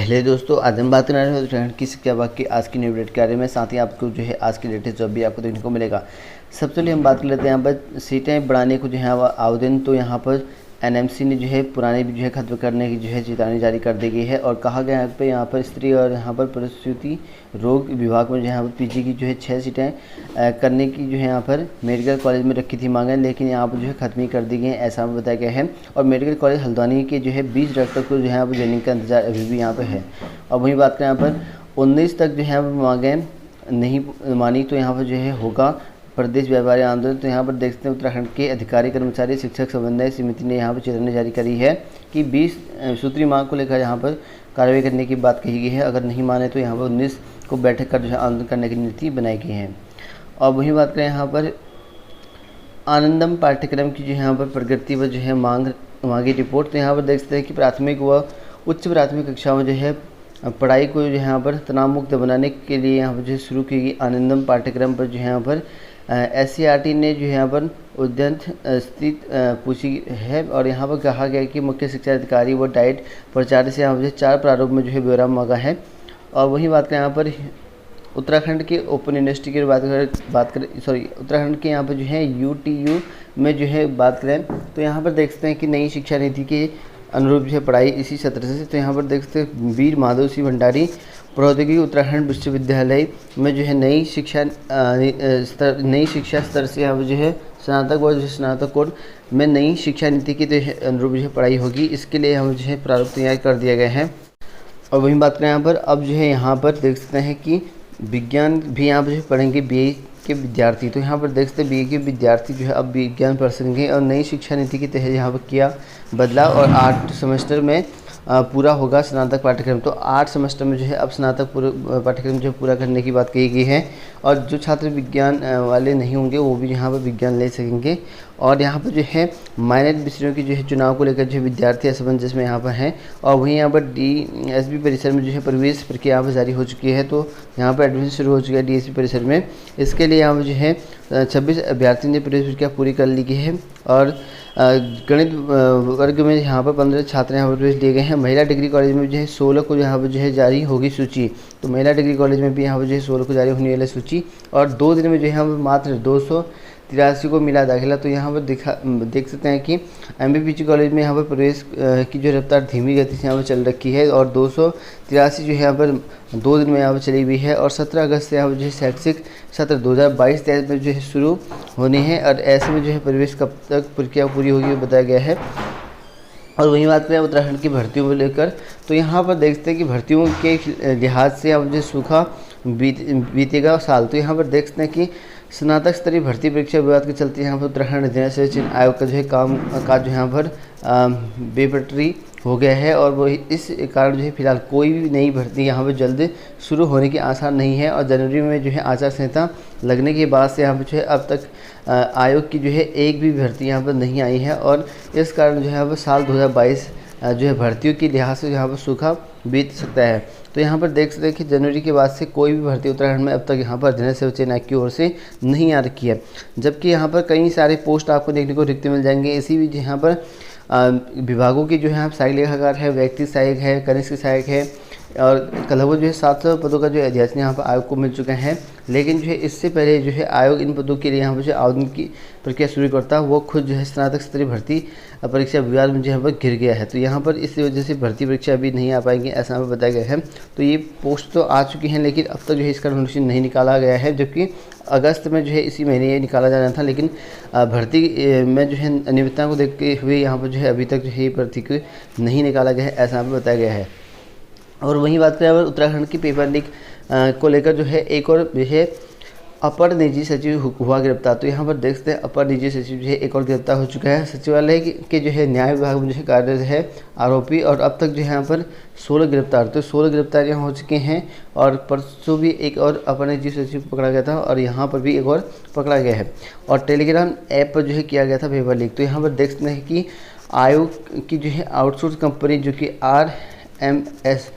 Hello दोस्तों, आज हम बात करने वाले हैं उत्तराखंड की शिक्षा विभाग की आज की न्यू अपडेट के बारे में। साथ ही आपको जो है आज की लेटेस्ट जॉब भी आपको देखने को मिलेगा। सबसे पहले हम बात कर लेते हैं यहाँ पर सीटें बढ़ाने को जो है आवेदन। तो यहाँ पर एनएमसी ने जो है पुराने भी जो है खत्म करने की जो है चेतावनी जारी कर दी गई है और कहा गया है यहाँ पर स्त्री और यहाँ पर प्रसूति रोग विभाग में जो यहाँ पर पीजी की जो है 6 सीटें करने की जो है यहाँ पर मेडिकल कॉलेज में रखी थी मांगें, लेकिन यहाँ पर जो है खत्म ही कर दी गई है, ऐसा बताया गया है। और मेडिकल कॉलेज हल्द्वानी के जो है 20 डॉक्टर को जो है यहाँ पर ज्वाइनिंग का इंतजार अभी भी यहाँ पर है। और वहीं बात करें यहाँ पर 19 तक जो है मांगें नहीं मानी तो यहाँ पर जो है होगा प्रदेश व्यापारी आंदोलन। तो यहाँ पर देखते हैं उत्तराखंड के अधिकारी कर्मचारी शिक्षक समन्वय समिति ने यहाँ पर चेतावनी जारी करी है कि 20 सूत्री मांग को लेकर यहाँ पर कार्रवाई करने की बात कही गई है। अगर नहीं माने तो यहाँ पर 19 को बैठक कर जो है आंदोलन करने की नीति बनाई गई है। और वहीं बात करें यहाँ पर आनंदम पाठ्यक्रम की जो यहाँ पर प्रगति व जो है मांगी रिपोर्ट। तो यहाँ पर देख सकते हैं कि प्राथमिक व उच्च प्राथमिक कक्षाओं में जो है पढ़ाई को जो यहाँ पर तनाव मुक्त बनाने के लिए यहाँ पर जो शुरू की गई आनंदम पाठ्यक्रम पर जो है यहाँ पर SCRT ने जो यहाँ पर उद्यंत स्थित पूछी है। और यहाँ पर कहा गया कि मुख्य शिक्षा अधिकारी व डाइट प्राचार्य से यहाँ पर 4 प्रारूप में जो है ब्यौरा मांगा है। और वहीं बात करें यहाँ पर उत्तराखंड के ओपन यूनिवर्सिटी की उत्तराखंड के यहाँ पर जो है UTU में जो है बात करें तो यहाँ पर देख सकते हैं कि नई शिक्षा नीति के अनुरूप जो है पढ़ाई इसी सत्र से। तो यहाँ पर देख सकते हैं वीर माधव सिंह भंडारी प्रौद्योगिकी उत्तराखंड विश्वविद्यालय में जो है नई शिक्षा स्तर से यहाँ पर जो है स्नातक व स्नातकोत्तर में नई शिक्षा नीति की अनुरूप जो है पढ़ाई होगी। इसके लिए हम जो है प्रारूप तैयार कर दिया गया है। और वहीं बात करें यहाँ पर अब जो है यहाँ पर देख सकते हैं कि विज्ञान भी यहाँ पर जो पढ़ेंगे BA के विद्यार्थी। तो यहाँ पर देख सकते हैं BA के विद्यार्थी जो है अब विज्ञान पढ़ सकेंगे और नई शिक्षा नीति के तहत यहाँ पर किया बदलाव और 8 सेमेस्टर में पूरा होगा स्नातक पाठ्यक्रम। तो 8 सेमेस्टर में जो है अब स्नातक पाठ्यक्रम जो पूरा करने की बात कही गई है। और जो छात्र विज्ञान वाले नहीं होंगे वो भी यहाँ पर विज्ञान ले सकेंगे। और यहाँ पर जो है माइनर विषयों की जो है चुनाव को लेकर जो विद्यार्थी असमंजस में यहाँ पर हैं। और वहीं यहाँ पर DSB परिसर में जो है प्रवेश प्रक्रिया यहाँ पर जारी हो चुकी है। तो यहाँ पर एडमिशन शुरू हो चुका है DSB परिसर में। इसके लिए यहाँ पर जो है 26 अभ्यर्थियों ने प्रवेश प्रक्रिया पूरी कर ली गई है। और गणित वर्ग में यहाँ पर 15 छात्र यहाँ पर प्रवेश दिए गए हैं। महिला डिग्री कॉलेज में जो है 16 को यहाँ पर जो है जारी होगी सूची। तो महिला डिग्री कॉलेज में भी यहाँ पर जो है 16 को जारी होने वाली सूची। और 2 दिन में जो है यहाँ पर मात्र 283 को मिला दाखिला। तो यहाँ पर देख सकते हैं कि MBPG कॉलेज में यहाँ पर प्रवेश की जो रफ्तार धीमी गति से यहाँ पर चल रखी है। और 283 जो है यहाँ पर 2 दिन में यहाँ पर चली हुई है। और 17 अगस्त से यहाँ पर जो है शैक्षिक सत्र 2022-23 में जो है शुरू होनी है। और ऐसे में जो है प्रवेश कब तक प्रक्रिया पूरी होगी बताया गया है। और वहीं बात करें उत्तराखंड की भर्तियों को लेकर तो यहाँ पर देखते हैं कि भर्तियों के लिहाज से अब जो सूखा बीतेगा साल। तो यहाँ पर देखते हैं कि स्नातक स्तरीय भर्ती परीक्षा विवाद के चलते यहाँ पर उत्तराखंड अध्ययन निर्वाचन आयोग का जो है काम काज जो यहाँ पर बेपटरी हो गया है। और वो इस कारण जो है फिलहाल कोई भी नई भर्ती यहाँ पर जल्द शुरू होने के आसार नहीं है। और जनवरी में जो है आचार संहिता लगने के बाद से यहाँ पर जो है अब तक आयोग की जो है एक भी भर्ती यहाँ पर नहीं आई है। और इस कारण जो है यहाँ पर साल 2022 जो है भर्तियों के लिहाज से यहाँ पर सूखा बीत सकता है। तो यहाँ पर देख सकते हैं कि जनवरी के बाद से कोई भी भर्ती उत्तराखंड में अब तक यहाँ पर अध्ययन निर्वाचन आयोग की ओर से नहीं आ रखी है। जबकि यहाँ पर कई सारे पोस्ट आपको देखने को रिक्त मिल जाएंगे। इसी बीच यहाँ पर विभागों की जो है सहायक लेखाकार है, व्यक्ति सहायक है, कनिष्ठ सहायक है और लगभग जो है 700 पदों का जो अध्यादेश यहाँ पर आयोग को मिल चुका है। लेकिन जो है इससे पहले जो है आयोग इन पदों के लिए यहाँ पर जो आवेदन की प्रक्रिया शुरू करता है वो खुद जो है स्नातक स्तरीय भर्ती परीक्षा विवाद में जो यहाँ पर घिर गया है। तो यहाँ पर इस वजह से भर्ती परीक्षा अभी नहीं आ पाएंगी ऐसा हमें बताया गया है। तो ये पोस्ट तो आ चुकी हैं लेकिन अब तक जो है इसका नोटिफिकेशन नहीं निकाला गया है। जबकि अगस्त में जो है इसी महीने ये निकाला जाना था, लेकिन भर्ती में जो है अनियमितता को देखते हुए यहाँ पर जो है अभी तक जो है ये भर्ती को नहीं निकाला गया है ऐसा हमें बताया गया है। और वहीं बात करें उत्तराखंड की पेपर लीक को लेकर जो है एक और जो है अपर निजी सचिव हुआ गिरफ्तार। तो यहाँ पर देखते हैं अपर निजी सचिव जो है एक और गिरफ्तार हो चुका है। सचिवालय के जो है न्याय विभाग में जो है कार्यरत है आरोपी। और अब तक जो है यहाँ पर 16 गिरफ्तार, तो 16 गिरफ्तारियाँ हो चुकी हैं। और परसों भी एक और अपर निजी सचिव पकड़ा गया था और यहाँ पर भी एक और पकड़ा गया है। और टेलीग्राम ऐप पर जो है किया गया था पेपर लीक। तो यहाँ पर देखते हैं कि आयोग की जो है आउटसोर्स कंपनी जो कि LMS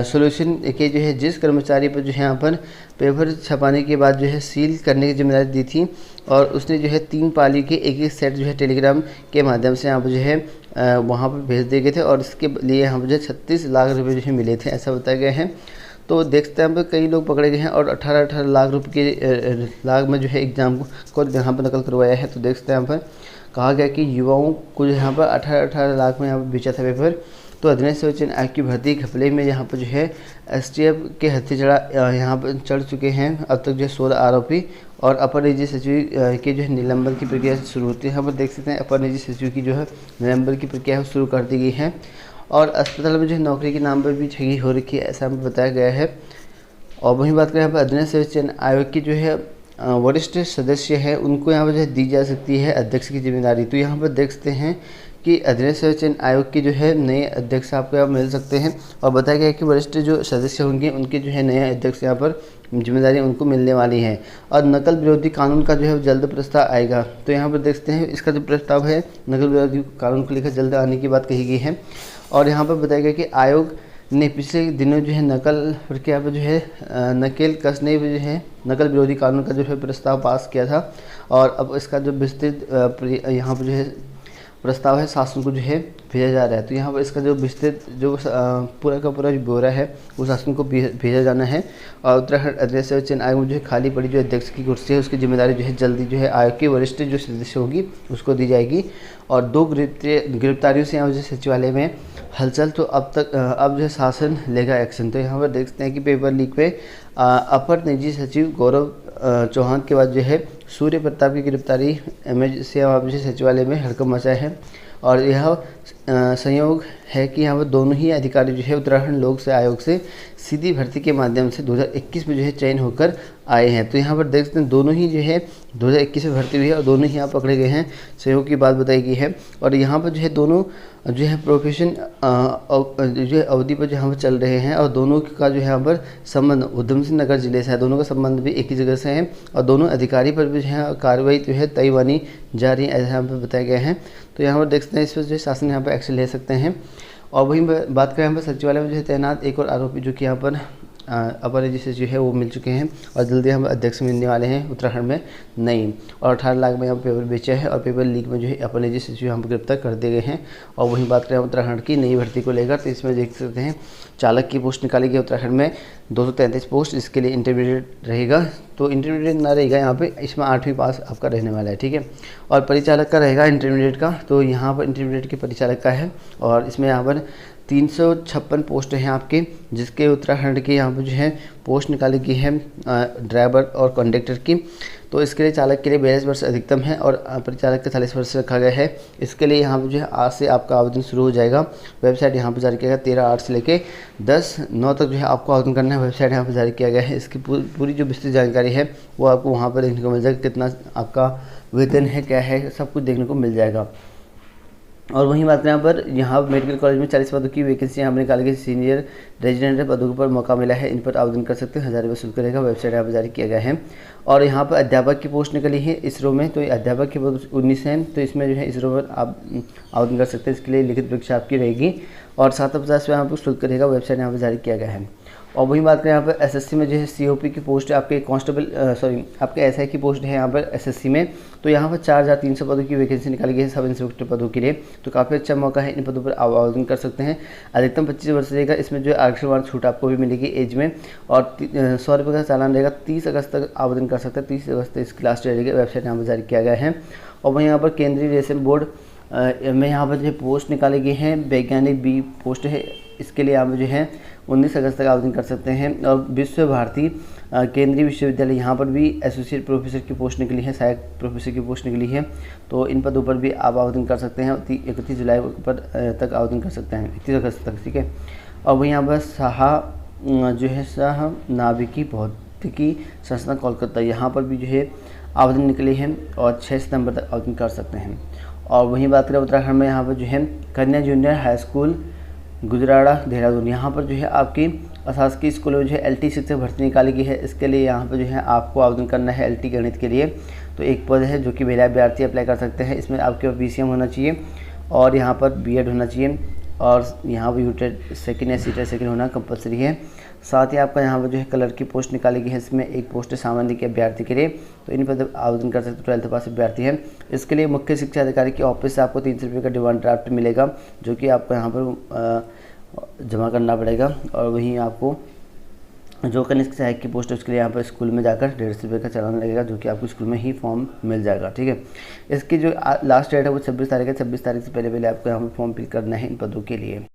सॉल्यूशन के जो है जिस कर्मचारी पर जो है यहाँ पर पेपर छपाने के बाद जो है सील करने की जिम्मेदारी दी थी, और उसने जो है 3 पाली के एक सेट जो है टेलीग्राम के माध्यम से यहाँ पर जो है वहाँ पर भेज दिए गए थे, और इसके लिए यहाँ पर जो 36 लाख रुपये जो है मिले थे, ऐसा बताया गया है। तो देखते हैं यहाँ पर कई लोग पकड़े गए हैं और 18 लाख रुपये के लाख में जो है एग्ज़ाम को यहाँ पर नकल करवाया है। तो देखते हैं यहाँ पर कहा गया कि युवाओं को यहाँ पर 18 लाख में यहाँ पर बेचा था पेपर। तो अधीनस्थ सेवा चयन आयोग की भर्ती घपले में यहाँ पर जो है STF के हत्थे यहाँ पर चढ़ चुके हैं। अब तक जो है 16 आरोपी और अपर निजी सचिव के जो है निलंबन की प्रक्रिया शुरू होती है। यहाँ पर देख सकते हैं अपर निजी सचिव की जो है निलंबन की प्रक्रिया शुरू कर दी गई है, और अस्पताल में जो है नौकरी के नाम पर भी ठगी हो रखी है, ऐसा हमें बताया गया है। और वहीं बात करें यहाँ पर अधीनस्थ सेवा चयन आयोग की जो है वरिष्ठ सदस्य है उनको यहाँ पर जो है दी जा सकती है अध्यक्ष की जिम्मेदारी। तो यहाँ पर देख सकते हैं कि अधीनस्थ सेवा चयन आयोग के जो है नए अध्यक्ष आपको यहाँ मिल सकते हैं, और बताया गया है कि वरिष्ठ जो सदस्य होंगे उनके जो है नए अध्यक्ष यहाँ पर जिम्मेदारी उनको मिलने वाली है। और नकल विरोधी कानून का जो है जल्द प्रस्ताव आएगा। तो यहाँ पर देखते हैं इसका जो प्रस्ताव है नकल विरोधी कानून को लेकर जल्द आने की बात कही गई है। और यहाँ पर बताया गया कि आयोग ने पिछले दिनों जो है नकल प्रक्रिया पर जो है नकेल कसने पर जो है नकल विरोधी कानून का जो है प्रस्ताव पास किया था, और अब इसका जो विस्तृत यहाँ पर जो है प्रस्ताव है शासन को जो है भेजा जा रहा है। तो यहाँ पर इसका जो विस्तृत जो पूरा का पूरा जो ब्यौरा है वो शासन को भेजा जाना है। और उत्तराखंड अधीनस्थ सेवा चयन आयोग में जो है खाली पड़ी जो अध्यक्ष की कुर्सी है उसकी जिम्मेदारी जो है जल्दी जो है आयोग के वरिष्ठ जो सदस्य होगी उसको दी जाएगी। और 2 गिरफ्तारियों से यहाँ जो सचिवालय में हलचल। तो अब जो है शासन लेगा एक्शन। तो यहाँ पर देख सकते हैं कि पेपर लीक पे अपर निजी सचिव गौरव चौहान के बाद जो है सूर्य प्रताप की गिरफ्तारी से यहाँ पर सचिवालय में हड़कंप मचा है। और यह संयोग है कि यहाँ पर दोनों ही अधिकारी जो है उत्तराखंड लोक सेवा आयोग से सीधी भर्ती के माध्यम से 2021 में जो है चयन होकर आए हैं। तो यहाँ पर देख सकते हैं दोनों ही जो है 2021 में भर्ती हुई है और दोनों ही यहाँ पकड़े गए हैं, सहयोग की बात बताई गई है। और यहाँ पर जो है दोनों जो है प्रोफेशन जो है अवधि पर यहाँ पर चल रहे हैं, और दोनों का जो है यहाँ पर संबंध उधम सिंह नगर जिले से है, दोनों का संबंध भी एक ही जगह से है, और दोनों अधिकारी पर भी जो है कार्रवाई जो है तय बनी जा रही है, ऐसा यहाँ पर बताया गया है। तो यहाँ पर देख सकते हैं इस पर जो है शासन यहाँ पर एक्शन ले सकते हैं। और वहीं बात करें यहाँ पर सचिवालय में जो है तैनात एक और आरोपी जो कि यहाँ पर अपर निजी सचिव है वो मिल चुके हैं, और जल्दी हम अध्यक्ष मिलने वाले हैं उत्तराखंड में नहीं। और 18 लाख में यहाँ पेपर बेचा है, और पेपर लीक में जो है अपर निजी सचिव यहाँ पर गिरफ्तार कर दिए गए हैं। और वहीं बात करें उत्तराखंड की नई भर्ती को लेकर, तो इसमें देख सकते हैं चालक की पोस्ट निकाली गई उत्तराखंड में 233 पोस्ट, इसके लिए इंटरमीडिएट रहेगा। तो इंटरमीडिएट ना रहेगा यहाँ पे, इसमें 8वीं पास आपका रहने वाला है, ठीक है। और परिचालक का रहेगा इंटरमीडिएट का, तो यहाँ पर इंटरमीडिएट के परिचालक का है, और इसमें यहाँ पर 356 पोस्ट हैं आपके, जिसके उत्तराखंड के यहाँ पर जो है पोस्ट निकाली गई है ड्राइवर और कंडक्टर की। तो इसके लिए चालक के लिए 42 वर्ष अधिकतम है, और परिचालक का 40 वर्ष रखा गया है। इसके लिए यहाँ पर जो है आज से आपका आवेदन शुरू हो जाएगा। वेबसाइट यहाँ पर जारी किया गया 13/8 से लेकर 10/9 तक जो है आपको आवेदन करना है। वेबसाइट यहाँ पर जारी किया गया है। इसकी पूरी जो विस्तृत जानकारी है वो आपको वहाँ पर देखने को मिल जाएगा, कितना आपका वेतन है, क्या है, सब कुछ देखने को मिल जाएगा। और वहीं बात करें यहाँ मेडिकल कॉलेज में 40 पदों की वैकेंसी यहाँ पर निकाली गई, सीनियर रेजिडेंट पदों पर मौका मिला है, इन पर आवेदन कर सकते हैं। 1000 रुपये शुल्क रहेगा, वेबसाइट यहाँ पर जारी किया गया है। और यहाँ पर अध्यापक की पोस्ट निकली है इसरो में, तो अध्यापक की पद 19 है, तो इसमें जो है इसरो पर आप आवेदन कर सकते हैं। इसके लिए लिखित परीक्षा आपकी रहेगी, और 750 यहाँ पर शुल्क रहेगा, वेबसाइट यहाँ पर जारी किया गया है। और वहीं बात करें यहाँ पर एसएससी में जो है सीओपी की पोस्ट है, आपके कांस्टेबल आपके एसआई की पोस्ट है यहाँ पर एसएससी में। तो यहाँ पर 4300 पदों की वैकेंसी निकाली गई है सब इंस्पेक्टर पदों के लिए। तो काफ़ी अच्छा मौका है, इन पदों पर आवेदन कर सकते हैं। अधिकतम 25 वर्ष रहेगा, इसमें जो है आरक्षण छूट आपको भी मिलेगी एज में। और 100 रुपये का चालान रहेगा। 30 अगस्त तक आवेदन कर सकते हैं, 30 अगस्त तक इसकी लास्ट डेट रहेगी, वेबसाइट यहाँ पर जारी किया गया है। और वहीं यहाँ पर केंद्रीय रेशम बोर्ड में यहाँ पर जो है पोस्ट निकाली गई है, वैज्ञानिक बी पोस्ट है, इसके लिए यहाँ पर जो है 19 अगस्त तक आवेदन कर सकते हैं। और विश्व भारती केंद्रीय विश्वविद्यालय यहाँ पर भी एसोसिएट प्रोफेसर की पोस्ट निकली है, सहायक प्रोफेसर की पोस्ट निकली है। तो इन पदों पर भी आप आवेदन कर सकते हैं, 31 जुलाई पर तक आवेदन कर सकते हैं, 31 अगस्त तक, ठीक है। और वहीं यहाँ पर जो है शाह नाविकी भौतिकी संस्थान कोलकाता, यहाँ पर भी जो है आवेदन निकले हैं, और 6 सितंबर तक आवेदन कर सकते हैं। और वहीं बात करें उत्तराखंड में यहाँ पर जो है कन्या junior high school Gujrada Dehradun, यहाँ पर जो है आपकी अशासकीय स्कूलों में जो है LT शिक्षक भर्ती निकाली गई है। इसके लिए यहाँ पर जो है आपको आवेदन करना है LT गणित के लिए। तो एक पद है जो कि महिला अभ्यर्थी अप्लाई कर सकते हैं। इसमें आपके PCM होना चाहिए, और यहाँ पर B.Ed होना चाहिए, और यहाँ पर यूटेड सेकंड या सीटेड सेकंड होना कंपलसरी है। साथ ही आपका यहाँ पर जो है कलर की पोस्ट निकाली गई है, इसमें एक पोस्ट है सामान्य के अभ्यर्थी के लिए, तो इन पर आवेदन कर सकते 12th पास अभ्यर्थी हैं। इसके लिए मुख्य शिक्षा अधिकारी के ऑफिस से आपको 300 रुपये का डिमांड ड्राफ्ट मिलेगा, जो कि आपको यहाँ पर जमा करना पड़ेगा। और वहीं आपको जो कनिष्ठ सहायक की पोस्ट है उसके लिए यहाँ पर स्कूल में जाकर 150 रुपये का चालान लगेगा, जो कि आपको स्कूल में ही फॉर्म मिल जाएगा। ठीक है, इसकी जो लास्ट डेट है वो 26 तारीख है। 26 तारीख से पहले आपको यहाँ पर फॉर्म फिल करना है इन पदों के लिए।